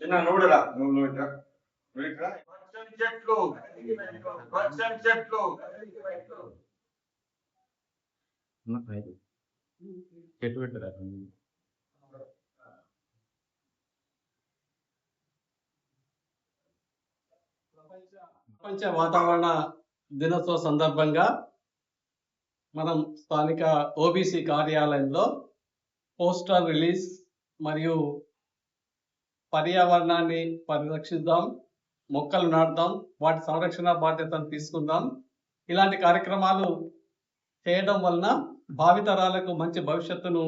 చిన్న నూడురా నువ్వు ఇట్రా వర్షం చెట్లు వర్షం చెట్లు చెట్టు పెట్టరా ప్రపంచ వాతావరణ దినోత్సవ సందర్భంగా మనం స్థానిక ఓబీసీ కార్యాలయంలో పోస్టర్ రిలీజ్ మరియు పర్యావరణాన్ని పరిరక్షిద్దాం, మొక్కలు నాటుదాం, వాటి సంరక్షణ బాధ్యతను తీసుకుందాం. ఇలాంటి కార్యక్రమాలు చేయడం వలన భావితరాలకు మంచి భవిష్యత్తును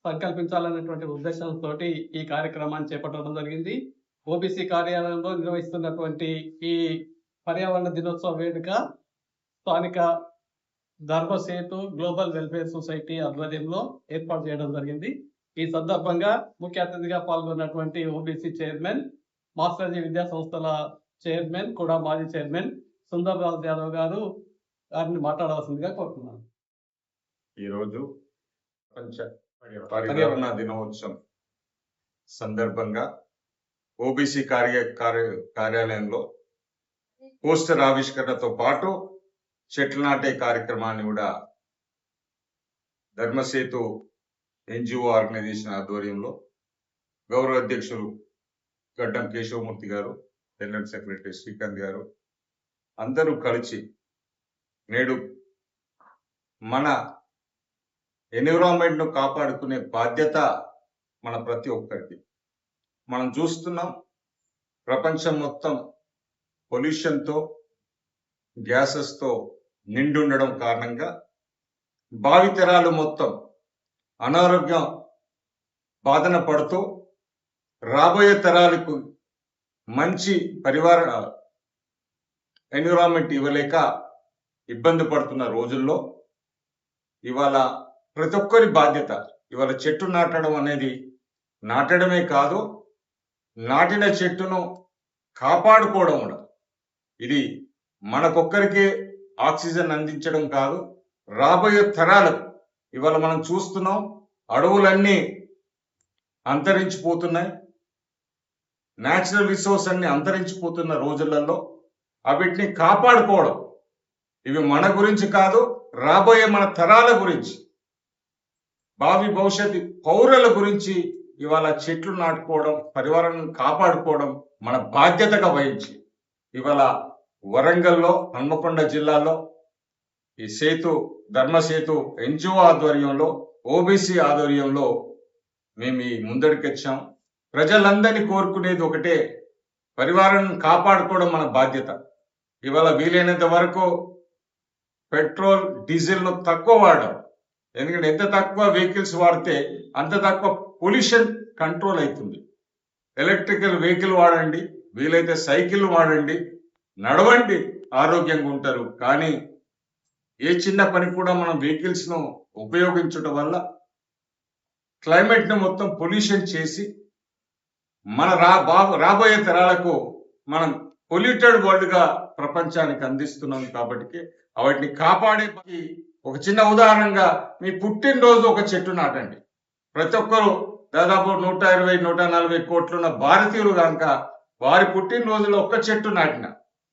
సంకల్పించాలనేటువంటి ఉద్దేశంతో ఈ కార్యక్రమాన్ని చేపట్టడం జరిగింది. ఓబీసీ కార్యాలయంలో నిర్వహిస్తున్నటువంటి ఈ పర్యావరణ దినోత్సవ వేడుక స్థానిక ధర్మసేతు గ్లోబల్ వెల్ఫేర్ సొసైటీ ఆధ్వర్యంలో ఏర్పాటు చేయడం జరిగింది. ఈ సందర్భంగా ముఖ్య అతిథిగా పాల్గొన్నటువంటి ఓబీసీ చైర్మన్, మాస్టర్జీ విద్యా సంస్థల చైర్మన్ కూడా మాజీ చైర్మన్ సుందర్ రాజ్ యాదవ్ గారు వారిని మాట్లాడవలసిందిగా కోరుతున్నాను. ఈరోజు ప్రపంచ పర్యావరణ దినోత్సవం సందర్భంగా ఓబీసీ కార్యాలయంలో పోస్టర్ ఆవిష్కరణతో పాటు చెట్లు నాటే కార్యక్రమాన్ని కూడా ధర్మసేతు ఎన్జిఓ ఆర్గనైజేషన్ ఆధ్వర్యంలో గౌరవ అధ్యక్షులు గడ్డం కేశవమూర్తి గారు, జనరల్ సెక్రటరీ శ్రీకాంత్ గారు అందరూ కలిసి నేడు మన ఎన్విరాన్మెంట్ను కాపాడుకునే బాధ్యత మన ప్రతి ఒక్కరికి. మనం చూస్తున్నాం, ప్రపంచం మొత్తం పొల్యూషన్తో, గ్యాసెస్తో నిండుండడం కారణంగా భావితరాలు మొత్తం అనారోగ్యం బాధన పడుతూ రాబోయే తరాలకు మంచి ఎన్విరాన్మెంట్ ఇవ్వలేక ఇబ్బంది పడుతున్న రోజుల్లో ఇవాళ ప్రతి ఒక్కరి బాధ్యత. ఇవాళ చెట్టు నాటడం అనేది నాటడమే కాదు, నాటిన చెట్టును కాపాడుకోవడం కూడా. ఇది మనకొక్కరికే ఆక్సిజన్ అందించడం కాదు, రాబోయే తరాలకు. ఇవాళ మనం చూస్తున్నాం, అడవులన్నీ అంతరించిపోతున్నాయి, న్యాచురల్ రిసోర్స్ అన్ని అంతరించిపోతున్న రోజులలో వీటిని కాపాడుకోవడం, ఇవి మన గురించి కాదు, రాబోయే మన తరాల గురించి, భావి భవిష్యత్తు పౌరుల గురించి ఇవాళ చెట్లు నాటుకోవడం, పర్యావరణం కాపాడుకోవడం మన బాధ్యతగా వహించి ఇవాళ వరంగల్లో, హన్మకొండ జిల్లాలో ఈ ధర్మసేతు ఎన్జిఓ ఆధ్వర్యంలో, ఓబీసీ ఆధ్వర్యంలో మేము ఈ ముందడికి వచ్చాం. ప్రజలందరినీ కోరుకునేది ఒకటే, పర్యావరణం కాపాడుకోవడం మన బాధ్యత. ఇవాళ వీలైనంత వరకు పెట్రోల్, డీజిల్ను తక్కువ వాడడం. ఎందుకంటే ఎంత తక్కువ వెహికల్స్ వాడితే అంత తక్కువ పొల్యూషన్ కంట్రోల్ అవుతుంది. ఎలక్ట్రికల్ వెహికల్ వాడండి, వీలైతే సైకిల్ వాడండి, నడవండి, ఆరోగ్యంగా ఉంటారు. కానీ ఏ చిన్న పని కూడా మనం వెహికల్స్ను ఉపయోగించడం వల్ల క్లైమేట్ను మొత్తం పొల్యూషన్ చేసి మన రాబోయే తరాలకు మనం పొల్యూటెడ్ వరల్డ్గా ప్రపంచానికి అందిస్తున్నాం. కాబట్టి వాటిని కాపాడే ఒక చిన్న ఉదాహరణగా, మీ పుట్టినరోజు ఒక చెట్టు నాటండి. ప్రతి ఒక్కరు దాదాపు 120-140 కోట్లున్న భారతీయులు కనుక వారి పుట్టినరోజులో ఒక్క చెట్టు నాటిన,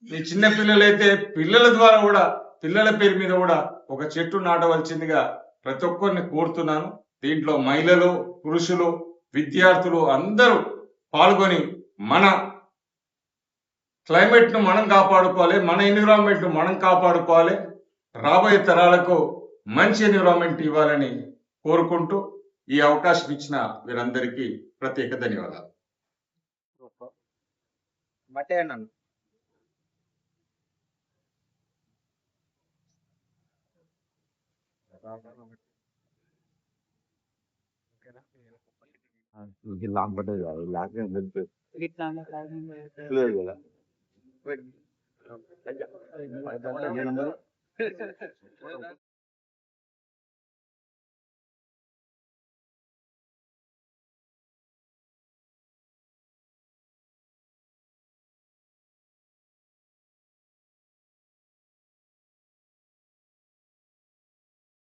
మీ చిన్న పిల్లలైతే పిల్లల ద్వారా కూడా, పిల్లల పేరు మీద కూడా ఒక చెట్టు నాటవలసిందిగా ప్రతి ఒక్కరిని కోరుతున్నాను. దీంట్లో మహిళలు, పురుషులు, విద్యార్థులు అందరూ పాల్గొని మన క్లైమేట్ను మనం కాపాడుకోవాలి, మన ఎన్విరాన్మెంట్ను మనం కాపాడుకోవాలి, రాబోయే తరాలకు మంచి ఎన్విరాన్మెంట్ ఇవ్వాలని కోరుకుంటూ ఈ అవకాశం ఇచ్చిన వీరందరికీ ప్రత్యేక ధన్యవాదాలు. లాక్ పడ్డది కాదు, లాక్ కదా.